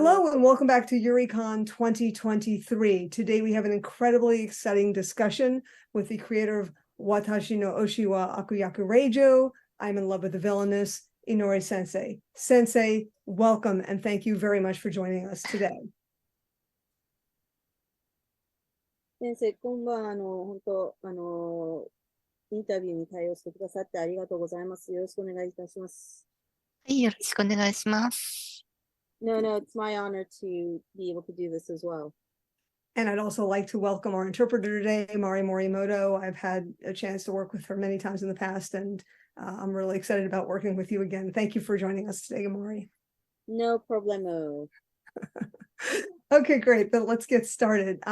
Hello and welcome back to Yuricon 2023. Today we have an incredibly exciting discussion with the creator of Watashi no Oshi wa Akuyaku Reijo, I'm in love with the villainess, Inori-sensei. Sensei, welcome and thank you very much for joining us today. 先生、こんばんは。本当、インタビューに対応してくださってありがとうございます。よろしくお願いいたします。はい、よろしくお願いします。No, it's my honor to be able to do this as well. And I'd also like to welcome our interpreter today, Morimoto. I've had a chance to work with her many times in the past, and I'm really excited about working with you again. Thank you for joining us today, Mori. No problemo. Okay, great. But let's get started.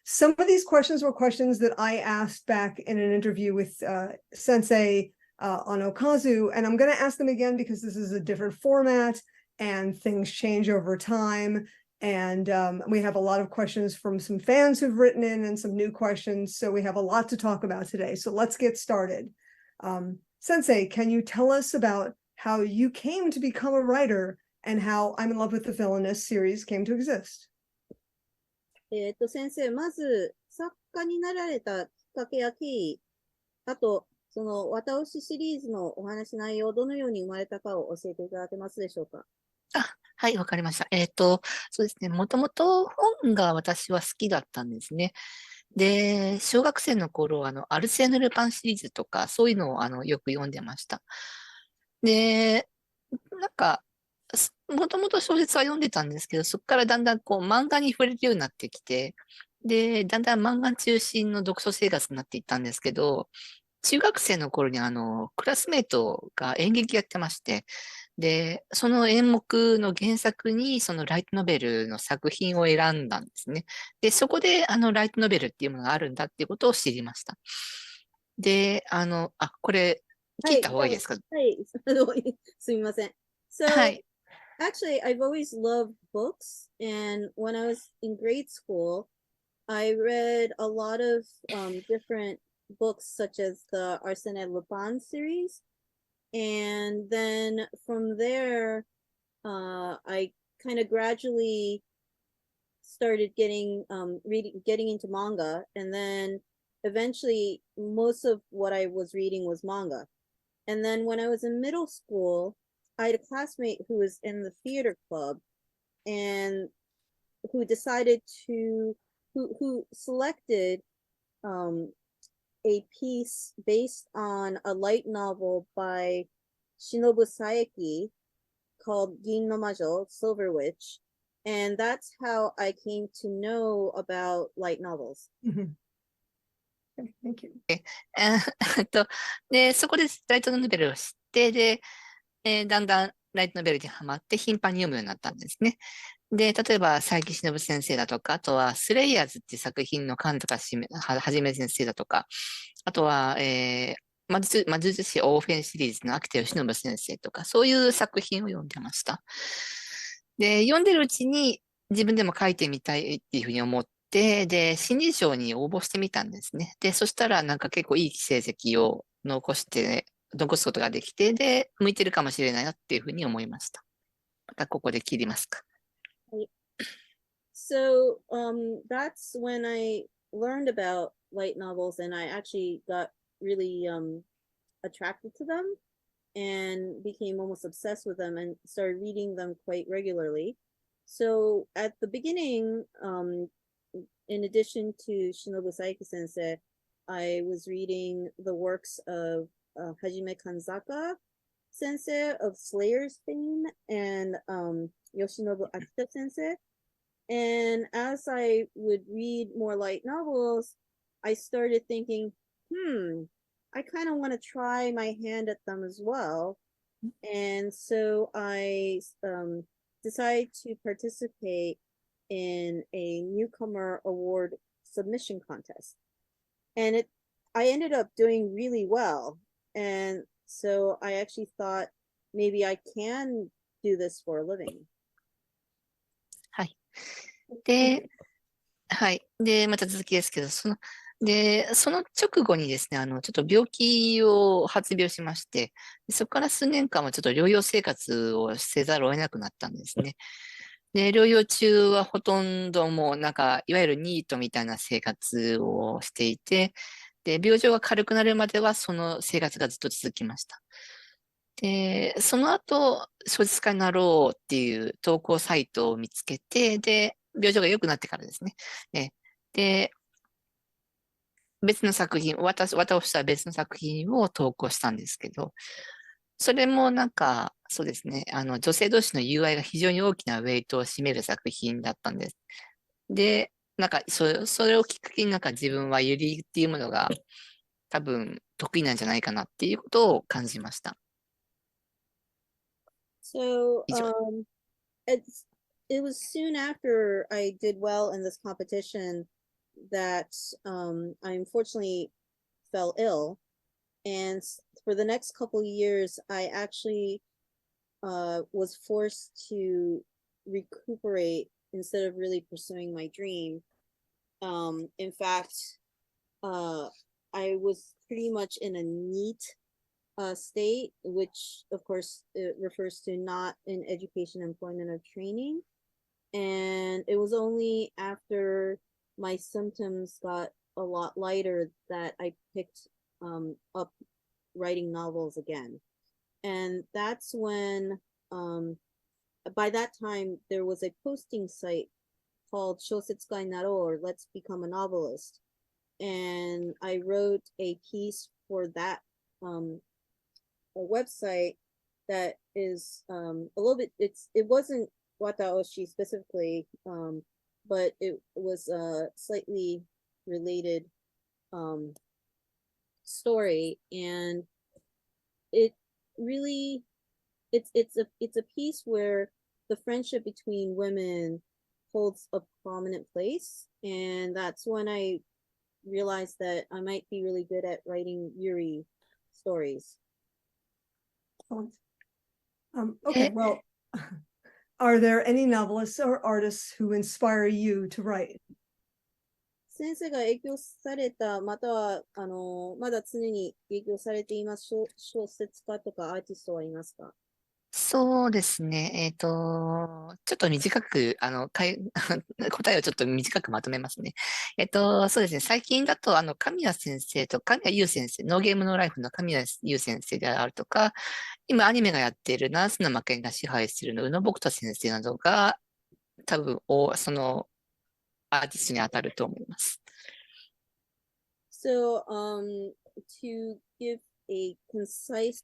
Some of these questions were questions that I asked back in an interview with Sensei on Okazu, and I'm going to ask them again because this is a different format and things change over time. And we have a lot of questions from some fans who've written in and some new questions. So we have a lot to talk about today. So let's get started. Sensei, can you tell us about how you came to become a writer and how I'm in Love with the Villainess series came to exist? 先生、まず、作家になられたきっかけや経緯、あと、その、私シリーズのお話内容、どのように生まれたかを教えていただけますでしょうか。はい、わかりました。そうですね。もともと本が私は好きだったんですね。で、小学生の頃、アルセーヌ・ルパンシリーズとか、そういうのをよく読んでました。で、なんか、もともと小説は読んでたんですけど、そこからだんだんこう漫画に触れるようになってきて、で、だんだん漫画中心の読書生活になっていったんですけど、中学生の頃にクラスメートが演劇やってまして、で、その演目の原作にそのライトノベルの作品を選んだんですね。で、そこでライトノベルっていうものがあるんだっていうことを知りました。で、これ、聞いた方がいいですか？はい、すみません。So, はい。actually, I've always loved books, and when I was in grade school, I read a lot of different books, such as the Arsène Lupin series, and then from there, I kind of gradually started getting getting into manga, and then eventually, most of what I was reading was manga. And then when I was in middle school, I had a classmate who was in the theater club and who decided to who selected a piece based on a light novel by Shinobu Saeki called Gin no Majo, Silver Witch, and that's how I came to know about light novels. Thank you. で、そこでライトノベルを知って、で、だんだんライトノベルにハマって頻繁に読むようになったんですね。で、例えば、佐伯忍先生だとか、あとは、スレイヤーズっていう作品の神高はじめ先生だとか、あとは、魔術師オーフェンシリーズの秋田義信先生とか、そういう作品を読んでました。で、読んでるうちに自分でも書いてみたいっていうふうに思って、で、新人賞に応募してみたんですね。で、そしたらなんか結構いい成績を残すことができて、で、向いてるかもしれないなっていうふうに思いました。またここで切りますか。So, that's when I learned about light novels, and I actually got really attracted to them and became almost obsessed with them and started reading them quite regularly. So at the beginning, in addition to Shinobu Saeki sensei, I was reading the works of Hajime Kanzaka sensei of Slayer's fame and Yoshinobu Akita sensei. And as I would read more light novels, I started thinking, I kind of want to try my hand at them as well. And so I decided to participate in a newcomer award submission contest. And I ended up doing really well. And so I actually thought maybe I can do this for a living. はい。で、はい。で、また続きですけど、その直後にですね、ちょっと病気を発病しまして、そこから数年間はちょっと療養生活をせざるを得なくなったんですね。で、療養中はほとんどもうなんか、いわゆるニートみたいな生活をしていて、で、病状が軽くなるまではその生活がずっと続きました。で、その後、小説家になろうっていう投稿サイトを見つけて、で、病状が良くなってからですね。で、別の作品、私は別の作品を投稿したんですけど、それもなんか、そうですね、女性同士の友愛が非常に大きなウェイトを占める作品だったんです。で、なんか、それをきっかけになんか自分はユリっていうものが多分得意なんじゃないかなっていうことを感じました。So, 以上。it's it was soon after I did well in this competition that I unfortunately fell ill, and for the next couple of years, I actually was forced to recuperate instead of really pursuing my dream. In fact, uh, I was pretty much in a neat state, which of course it refers to not in education, employment, or training. And it was only after my symptoms got a lot lighter that I picked up writing novels again. And that's when, by that time, there was a posting site called Shosetsukai Naro, or Let's Become a Novelist. And I wrote a piece for that um, a website that is a little bit, it wasn't Wataoshi specifically, but it was a slightly related um, story, and it really it's a piece where the friendship between women holds a prominent place, and that's when I realized that I might be really good at writing Yuri stories. Okay, well, are there any novelists or artists who inspire you to write? 先生が影響された、または、まだ常に影響されています小説家とかアーティストはいますか？そうですね。ちょっと短く、答えをちょっと短くまとめますね。そうですね。最近だと、神谷先生と、神谷優先生、ノーゲームノーライフの神谷優先生であるとか、今アニメがやっているナースの負けが支配するの宇野僕田先生などが、多分、そのアーティストに当たると思います。So, to give a concise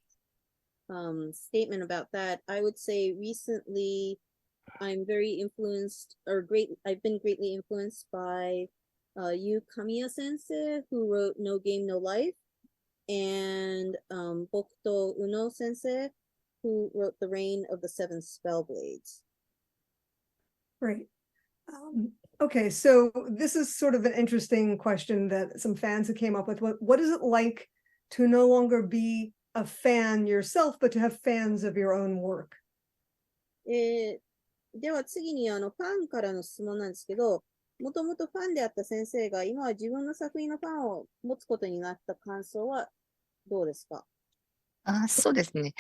statement about that, I would say recently I'm very influenced, I've been greatly influenced by Yu Kamiya sensei, who wrote No Game, No Life, and Bokuto Uno sensei, who wrote The Reign of the Seven Spellblades. Great. Okay, so this is sort of an interesting question that some fans have came up with. What is it like to no longer be a fan yourself, but to have fans of your own work? では次にファンからの質問なんですけど、もともとファンであった先生が今は自分の作品のファンを持つことになった感想はどうですか？そうですね。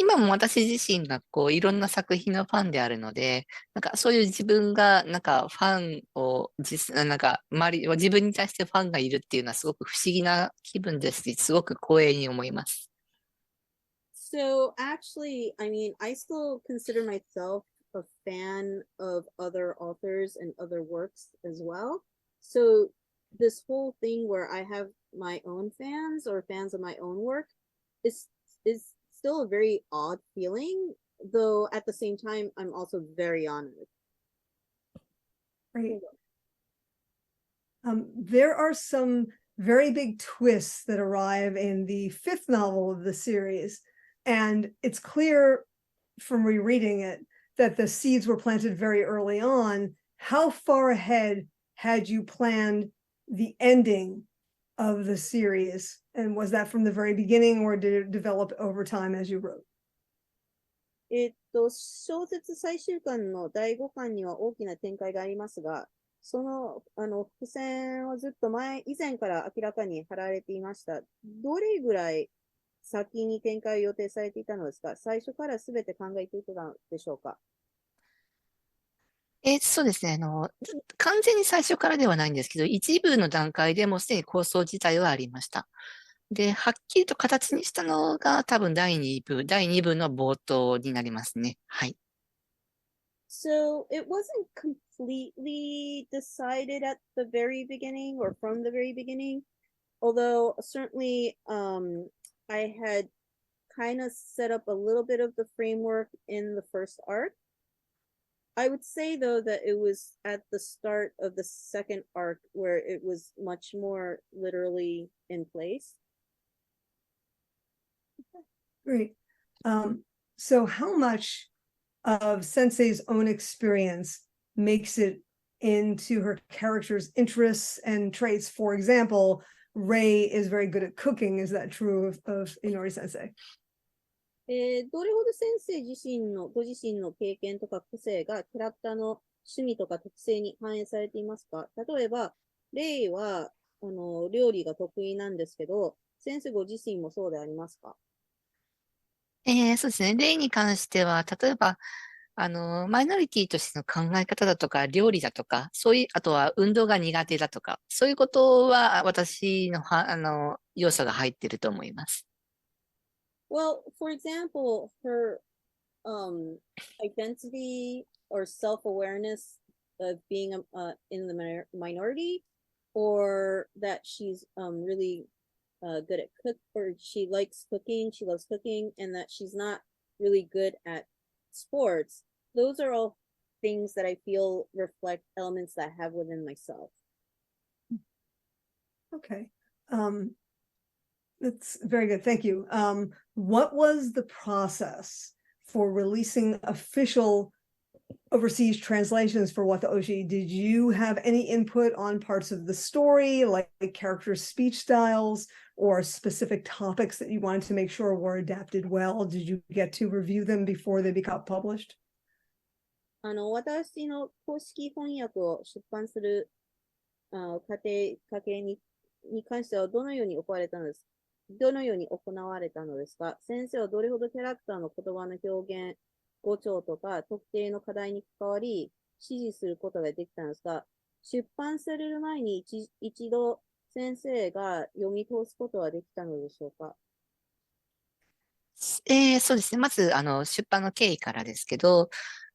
今も私自身がこういろんな作品のファンであるので、なんかそういう自分がなんかファンをなんか周り、自分に対してファンがいるっていうのはすごく不思議な気分ですし、すごく光栄に思います。So actually, I mean, I still consider myself a fan of other authors and other works as well. So this whole thing where I have my own fans or fans of my own work is still a very odd feeling, though at the same time I'm also very honored. Right. There are some very big twists that arrive in the fifth novel of the series, and it's clear from rereading it that the seeds were planted very early on. How far ahead had you planned the ending of the series? And was that from the very beginning, or did it develop over time as you wrote? 小説最終巻の第5巻には大きな展開がありますが、その、伏線はずっと以前から明らかに貼られていました。どれぐらい先に展開を予定されていたのですか？最初からすべて考えていたのでしょうか？そうですね。完全に最初からではないんですけど、一部の段階でもうすでに構想自体はありました。で、はっきりと形にしたのが多分第2部の冒頭になりますね。はい。So it wasn't completely decided at the very beginning or from the very beginning, although certainly I had kind of set up a little bit of the framework in the first arc. I would say though that it was at the start of the second arc where it was much more literally in place. Great. So how much of Sensei's own experience makes it into her character's interests and traits? For example, Rei is very good at cooking. Is that true of Inori-sensei? どれほど先生ご自身の経験とか個性がキャラクターの趣味とか特性に反映されていますか？例えば、レイは、料理が得意なんですけど、先生ご自身もそうでありますか？そうですね。例に関しては、例えば、マイノリティとしての考え方だとか、料理だとか、そういう、あとは運動が苦手だとか、そういうことは私の要素が入っていると思います。Well, for example, her identity or self-awareness of being in the minority, or that she's really good at cook, or she likes cooking, she loves cooking, and that she's not really good at sports. Those are all things that I feel reflect elements that I have within myself. Okay. That's very good. Thank you. What was the process for releasing official overseas translations for Wataoshi? Did you have any input on parts of the story, like character speech styles, or specific topics that you wanted to make sure were adapted well? Did you get to review them before they become published? 私の公式翻訳を出版する過程に関してはどのように行われたのですか？先生はどれほどキャラクターの言葉の表現、語調とか特定の課題に関わり、指示することができたんですが、出版される前に一度先生が読み通すことはできたのでしょうか？そうですね。まず、出版の経緯からですけど、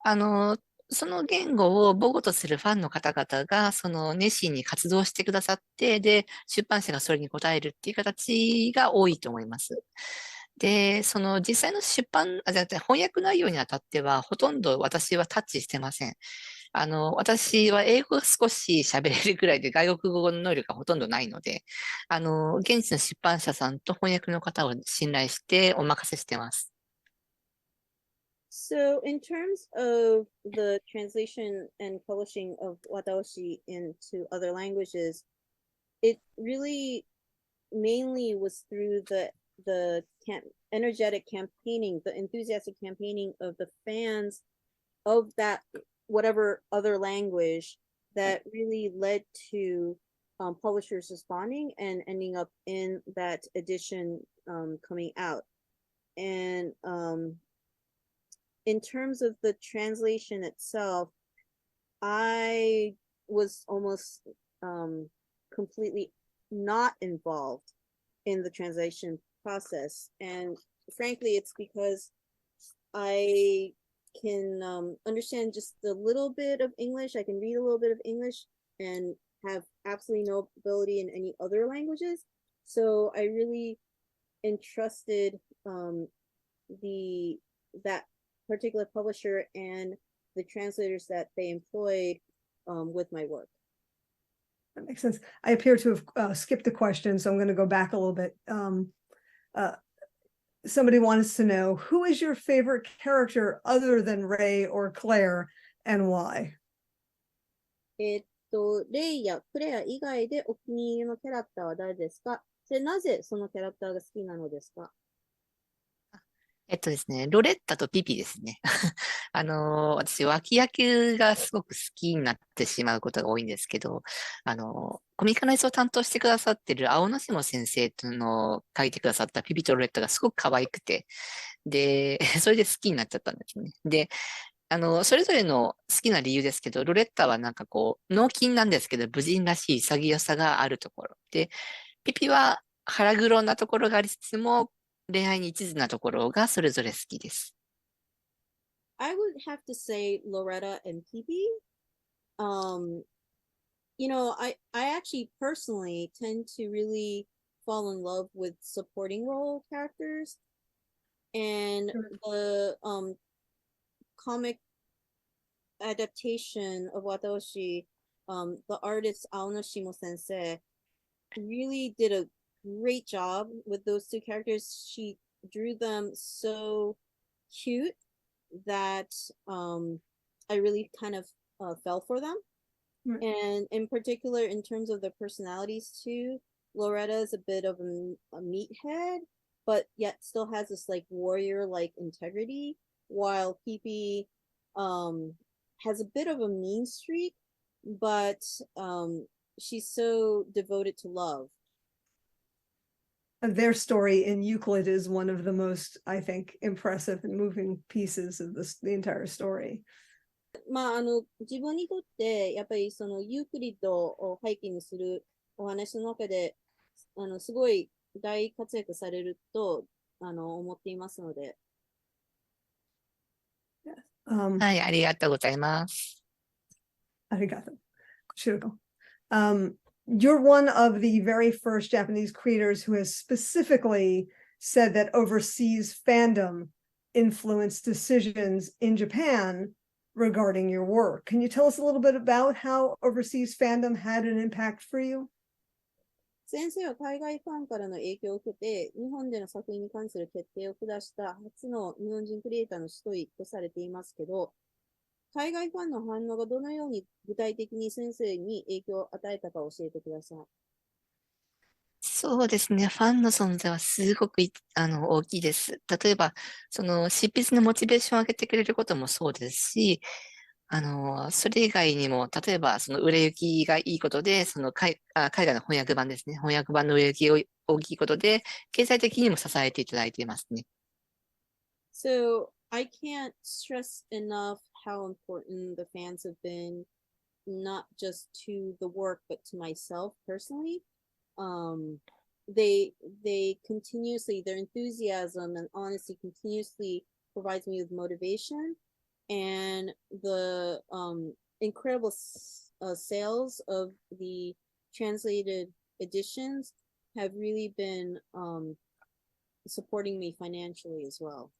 あの、その言語を母語とするファンの方々が、熱心に活動してくださって、で、出版社がそれに応えるっていう形が多いと思います。で、実際のじゃなくて翻訳内容にあたっては、ほとんど私はタッチしてません。私は英語が少し喋れるぐらいで外国語の能力がほとんどないので、現地の出版社さんと翻訳の方を信頼してお任せしてます。So, in terms of the translation and publishing of Wataoshi into other languages, it really mainly was through energetic campaigning, the enthusiastic campaigning of the fans of that whatever other language that really led to publishers responding and ending up in that edition coming out. And in terms of the translation itself, I was almost completely not involved in the translation process. And frankly, it's because I can understand just a little bit of English. I can read a little bit of English and have absolutely no ability in any other languages. So I really entrusted that particular publisher and the translators that they employed with my work. That makes sense. I appear to have skipped a question, so I'm going to go back a little bit. Somebody wants to know, who is your favorite character other than Ray or Claire, and why? レイやクレア以外でお気に入りのキャラクターは誰ですか？なぜそのキャラクターが好きなのですか？ですね、ロレッタとピピですね。私、脇役がすごく好きになってしまうことが多いんですけど、コミカライズを担当してくださってる青野下先生との書いてくださったピピとロレッタがすごく可愛くて、で、それで好きになっちゃったんですね。で、それぞれの好きな理由ですけど、ロレッタはなんかこう、脳筋なんですけど、武人らしい潔さがあるところ。で、ピピは腹黒なところがありつつも、恋愛に一途なところがそれぞれ好きです。I would have to say Loretta and Phoebe. Um, I actually personally tend to really fall in love with supporting role characters, and the comic adaptation of Wataoshi, the artist Aonoshimo Sensei really did a great job with those two characters. She drew them so cute that I really kind of fell for them. Right. And in particular, in terms of their personalities too, Loretta is a bit of a meathead, but yet still has this like warrior like integrity, while Pee um, has a bit of a mean streak, but she's so devoted to love. Their story in Euclid is one of the most, I think, impressive and moving pieces of the entire story. 自分にとってやっぱりそのユークリッドを背景にするお話の中ですごい大活躍されると思っていますので。はい、ありがとうございます。Arigato. Shiroko. You're one of the very first Japanese creators who has specifically said that overseas fandom influenced decisions in Japan regarding your work. Can you tell us a little bit about how overseas fandom had an impact for you? 先生は海外ファンからの影響を受けて、日本での作品に関する決定を下した初の日本人クリエイターの一人とされていますけど、海外ファンの反応がどのように具体的に先生に影響を与えたか教えてください。そうですね。ファンの存在はすごく大きいです。例えば、その執筆のモチベーションを上げてくれることもそうですし、それ以外にも、例えば、その売れ行きがいいことで、その海外の翻訳版ですね。翻訳版の売れ行きが大きいことで、経済的にも支えていただいていますね。So, I can't stress enough how important the fans have been, not just to the work, but to myself personally. Um, they continuously, their enthusiasm and honesty continuously provides me with motivation, and the incredible sales of the translated editions have really been supporting me financially as well.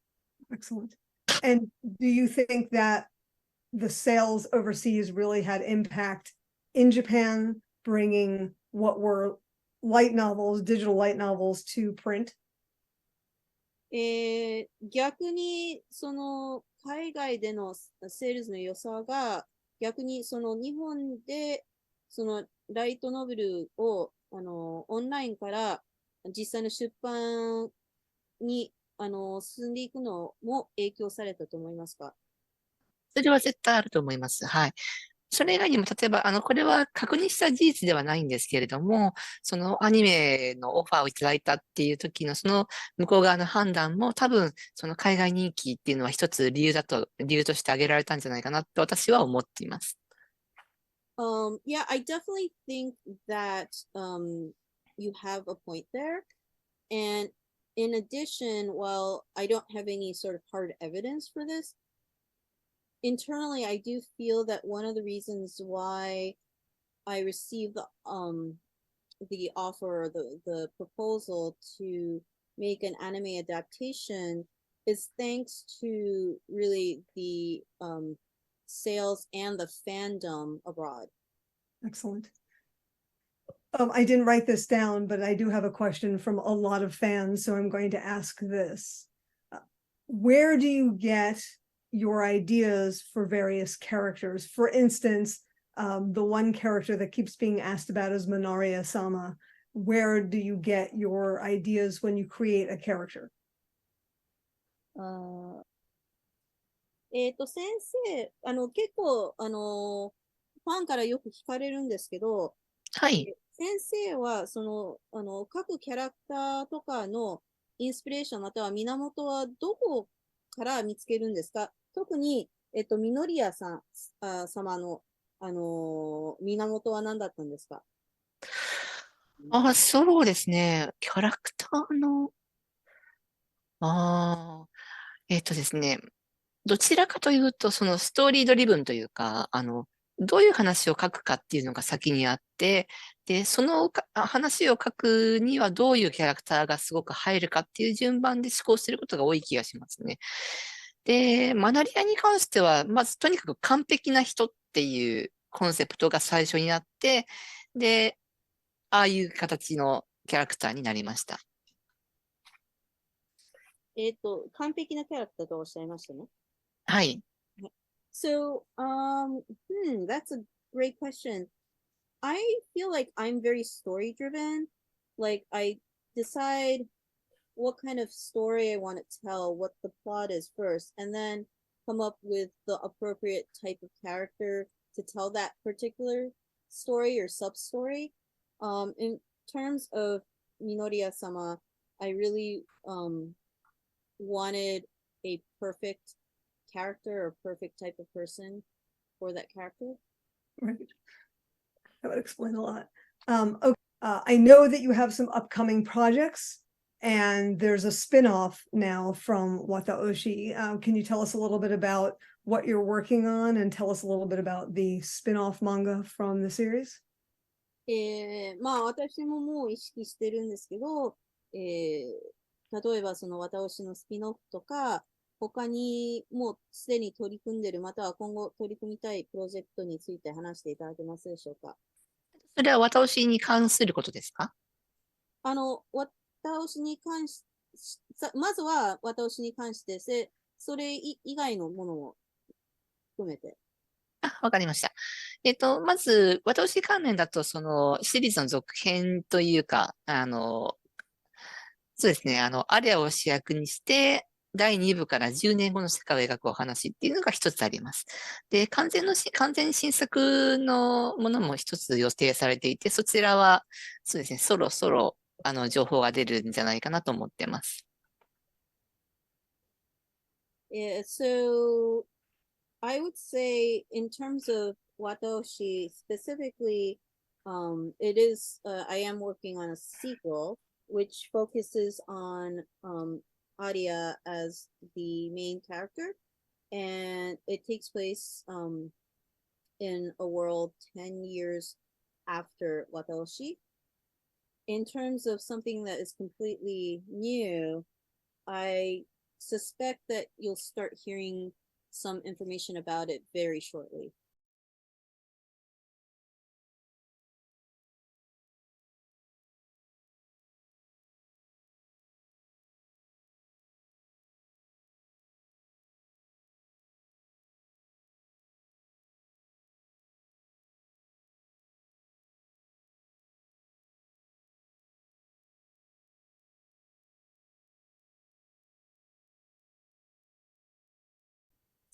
Excellent. And do you think that the sales overseas really had impact in Japan, bringing what were light novels, digital light novels to print? 逆にその海外でのセールスの良さが逆にその日本でそのライトノベルをオンラインから実際の出版に進んでいくのも影響されたと思いますか？それは絶対あると思います。はい。それ以外にも、例えば、これは確認した事実ではないんですけれども、そのアニメのオファーをいただいたっていう時の、その向こう側の判断も、多分、その海外人気っていうのは一つ理由として挙げられたんじゃないかなと私は思っています。Yeah, I definitely think that you have a point there. And in addition, while I don't have any sort of hard evidence for this, internally I do feel that one of the reasons why I received the offer, the proposal to make an anime adaptation is thanks to really the sales and the fandom abroad. Excellent. I didn't write this down, but I do have a question from a lot of fans, so I'm going to ask this. Where do you get your ideas for various characters? For instance, the one character that keeps being asked about is Minaria-sama. Where do you get your ideas when you create a character? 先生、結構、ファンからよく聞かれるんですけど、はい。先生は、各キャラクターとかのインスピレーションまたは源はどこから見つけるんですか？特に、みのりやさん、様の、源は何だったんですか？あ、そうですね。キャラクターの、ああ、ですね。どちらかというと、そのストーリードリブンというか、どういう話を書くかっていうのが先にあって、で、その話を書くにはどういうキャラクターがすごく入るかっていう順番で思考することが多い気がしますね。で、マナリアに関しては、まずとにかく完璧な人っていうコンセプトが最初にあって、で、ああいう形のキャラクターになりました。完璧なキャラクターとおっしゃいましたね。はい。So, that's a great question. I feel like I'm very story driven. Like I decide what kind of story I want to tell, what the plot is first, and then come up with the appropriate type of character to tell that particular story or sub story. In terms of Minoriya-sama, I really wanted a perfect character or perfect type of person for that character. Right. That would explain a lot. Okay. I know that you have some upcoming projects, and there's a spin-off now from Wataoshi. Can you tell us a little bit about what you're working on, and tell us a little bit about the spin-off manga from the series? まあ私ももう意識してるんですけど、例えばその私のスピンオフとか、他にもうすでに取り組んでる、または今後取り組みたいプロジェクトについて話していただけますでしょうか。それは私に関することですか？私に関し、まずは私に関して、それ以外のものも含めて。あ、わかりました。まず、私関連だと、その、シリーズの続編というか、そうですね、アリアを主役にして、第2部から10年後の世界を描くお話っていうのが一つあります。で、完全新作のものも一つ予定されていて、そちらは、そうですね、そろそろ、情報が出るんじゃないかなと思ってます。So I would say, in terms of Wataoshi specifically, I am working on a sequel which focuses on Arya as the main character, and it takes place in a world 10 years after Wataoshi. In terms of something that is completely new, I suspect that you'll start hearing some information about it very shortly.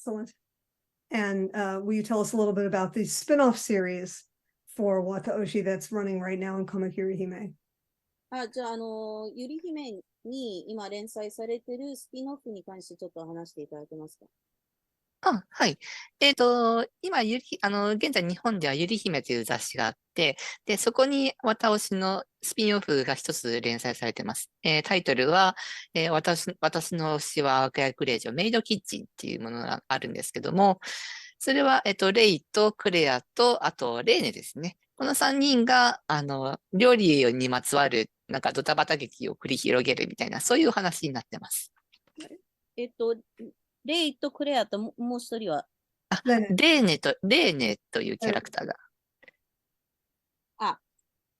Excellent. And will you tell us a little bit about the spin-off series for Wataoshi that's running right now in Kamakiri Hime? じゃあ、ゆり姫に今連載されてるスピンオフに関してちょっと話していただけますか？あ、はい。今、現在日本ではゆり姫という雑誌があって、で、そこに私のスピンオフが一つ連載されています。タイトルは、私の推しは悪役令嬢、メイドキッチンっていうものがあるんですけども、それは、レイとクレアと、あと、レーネですね。この3人が、料理にまつわる、なんかドタバタ劇を繰り広げるみたいな、そういうお話になってます。えっと、レイとクレアともう一人は、レーネというキャラクターが。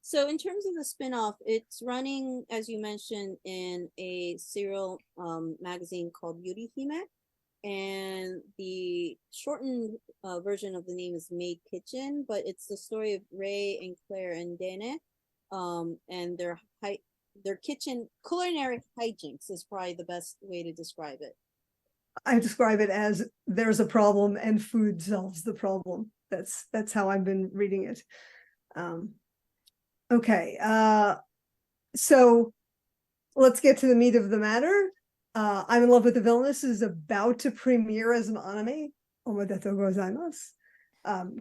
So in terms of the spin-off, it's running, as you mentioned, in a serial magazine called Yurihime. And the shortened version of the name is Maid Kitchen, but it's the story of Ray and Claire and Dene, and their kitchen culinary hijinks is probably the best way to describe it. I describe it as there's a problem and food solves the problem. That's how I've been reading it. Okay, so let's get to the meat of the matter. I'm in Love with the Villainess is about to premiere as an anime Omedetou gozaimasu.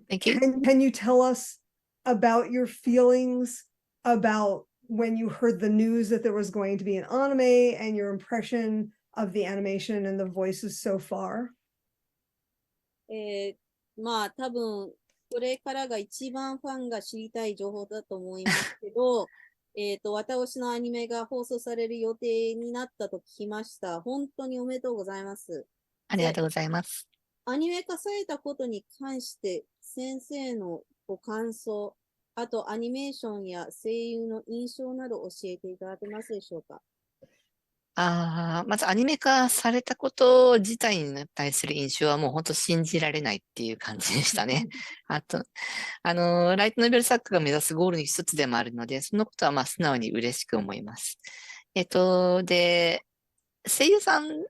Thank you. Can you tell us about your feelings about when you heard the news that there was going to be an anime and your impression of the animation and the voices so far? まあ多分、これからが一番ファンが知りたい情報だと思いますけど、私のアニメが放送される予定になったと聞きました。本当におめでとうございます。ありがとうございます。アニメ化されたことに関して、先生のご感想、あとアニメーションや声優の印象など教えていただけますでしょうか。まずアニメ化されたこと自体に対する印象はもう本当信じられないっていう感じでしたね。あと、ライトノベル作家が目指すゴールの一つでもあるので、そのことはまあ素直に嬉しく思います。で、声優さん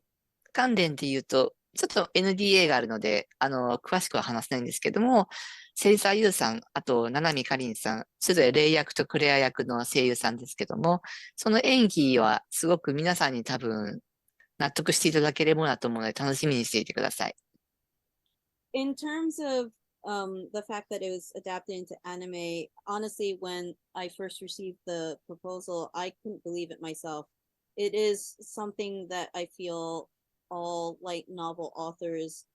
関連で言うと、ちょっと NDA があるので、詳しくは話せないんですけども、芹沢優さん、あと、七海かりんさん、それぞれレイ役とクレア役の声優さんですけども、その演技はすごく皆さんに多分納得していただけるものだと思うので、楽しみにしていてください。In terms of the fact that it was adapted into anime, honestly, when I first received the proposal, I couldn't believe it myself. It is something that I feel all light novel authors,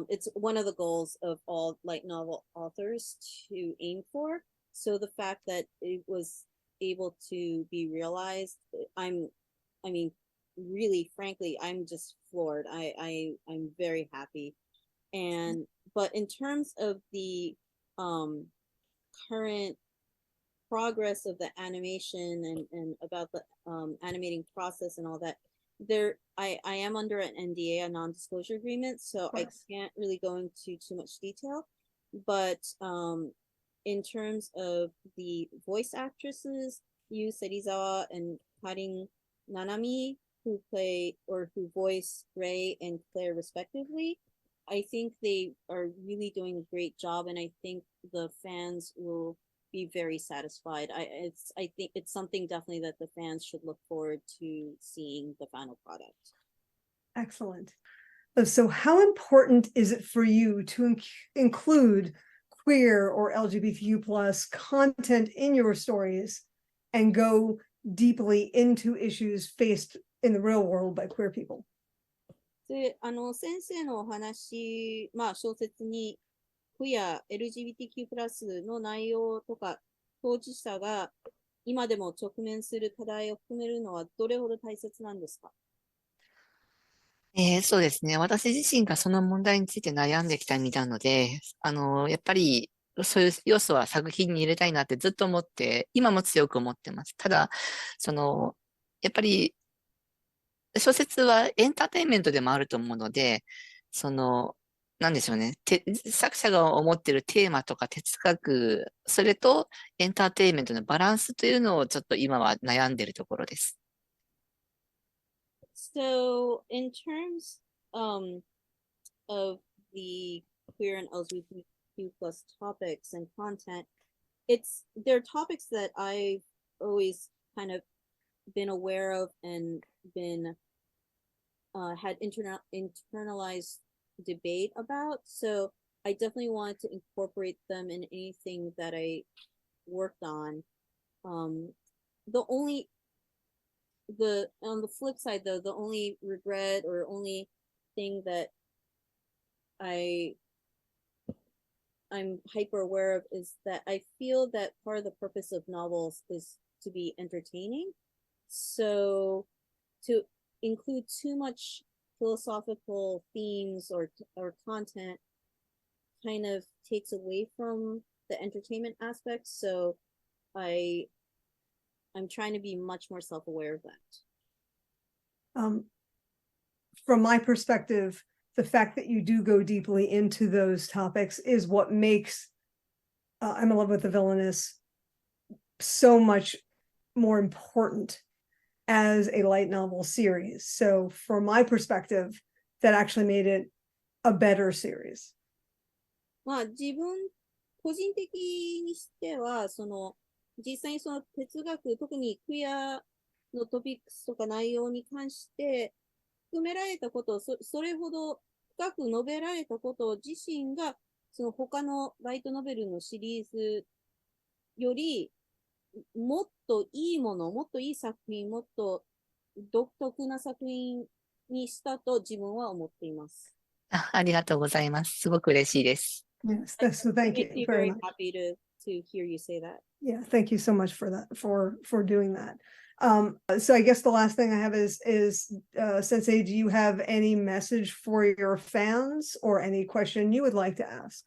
it's one of the goals of all light novel authors to aim for. So the fact that it was able to be realized, I mean, really, frankly, I'm just floored. I'm very happy. And but in terms of the um current progress of the animation and about the animating process and all that, I am under an NDA, a non-disclosure agreement, so I can't really go into too much detail. But in terms of the voice actresses, Yu Serizawa and Karin Nanami, who play or who voice Ray and Claire respectively, I think they are really doing a great job, and I think the fans will be very satisfied. I think it's something definitely that the fans should look forward to seeing the final product. Excellent. So how important is it for you to include queer or LGBTQ plus content in your stories and go deeply into issues faced in the real world by queer people? で、先生のお話、まあ小説にクイア、LGBTQ+, の内容とか当事者が今でも直面する課題を含めるのはどれほど大切なんですか？そうですね。私自身がその問題について悩んできた身なので、やっぱりそういう要素は作品に入れたいなってずっと思って、今も強く思ってます。ただ、やっぱり小説はエンターテインメントでもあると思うので、その、なんでしょうね。作者が思っているテーマとか哲学、それとエンターテインメントのバランスというのをちょっと今は悩んでいるところです。So, in terms of the queer and LGBTQ plus topics and content, they're topics that I've always kind of been aware of and been had internalized debate about. So I definitely wanted to incorporate them in anything that I worked on. The only the on the flip side though, the only regret or only thing that I I'm hyper aware of is that I feel that part of the purpose of novels is to be entertaining. So to include too much philosophical themes or content kind of takes away from the entertainment aspect. So I'm trying to be much more self-aware of that. From my perspective, the fact that you do go deeply into those topics is what makes I'm in Love with the Villainess so much more important as a light novel series. So from my perspective, that actually made it a better series. まあ個人的にしては、実際にその哲学、特にクイアのトピックスとか内容に関して含められたことをそれほど深く述べられたこと自身が、その他のライトノベルのシリーズより、もっといいもの、もっといい作品、もっと独特な作品にしたと自分は思っています。ありがとうございます。すごく嬉しいです。Yes, so thank It makes you me very very much. happy to hear you say that. Yeah, thank you so much for that, for doing that. So I guess the last thing I have is Sensei, do you have any message for your fans or any question you would like to ask?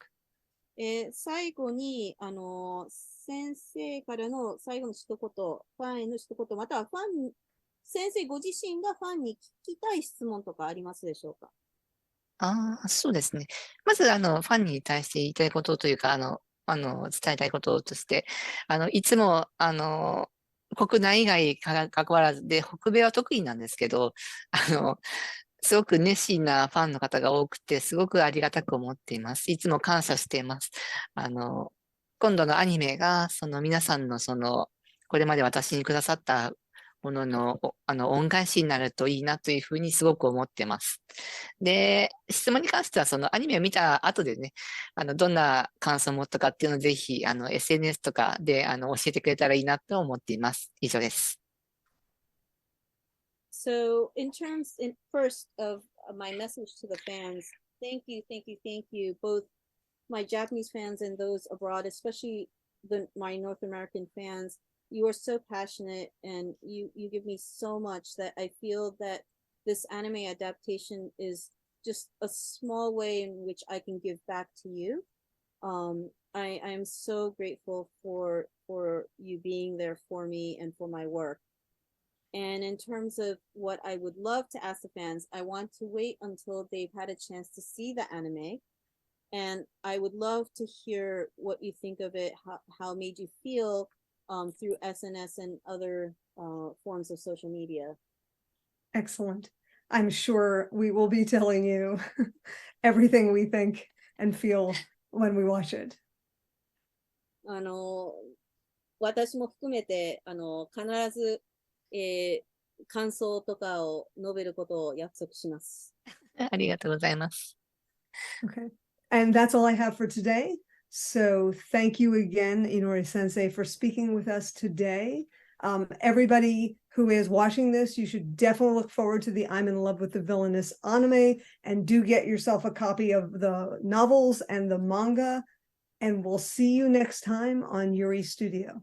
最後に、先生からの最後の一言、ファンへの一言、または先生ご自身がファンに聞きたい質問とかありますでしょうか？そうですね。まず、ファンに対して言いたいことというか、伝えたいこととして、いつも、国内外か関わらずで、北米は得意なんですけど、すごく熱心なファンの方が多くて、すごくありがたく思っています。いつも感謝しています。今度のアニメが、皆さんのこれまで私にくださったものの、恩返しになるといいなというふうにすごく思ってます。で、質問に関しては、アニメを見た後でね、どんな感想を持ったかっていうのをぜひ、SNS とかで、教えてくれたらいいなと思っています。以上です。So, first of my message to the fans, thank you, both my Japanese fans and those abroad, especially my North American fans. You are so passionate and you give me so much that I feel that this anime adaptation is just a small way in which I can give back to you. I am so grateful for you being there for me and for my work. And in terms of what I would love to ask the fans, I want to wait until they've had a chance to see the anime. And I would love to hear what you think of it, how it made you feel through SNS and other forms of social media. Excellent. I'm sure we will be telling you everything we think and feel when we watch it. 私も含めて、必ず、感想とかを述べることを約束します。ありがとうございます。Okay. And that's all I have for today. So thank you again, Inori-sensei, for speaking with us today. Everybody who is watching this, you should definitely look forward to the I'm in Love with the Villainess anime, and do get yourself a copy of the novels and the manga. And we'll see you next time on Yuri Studio.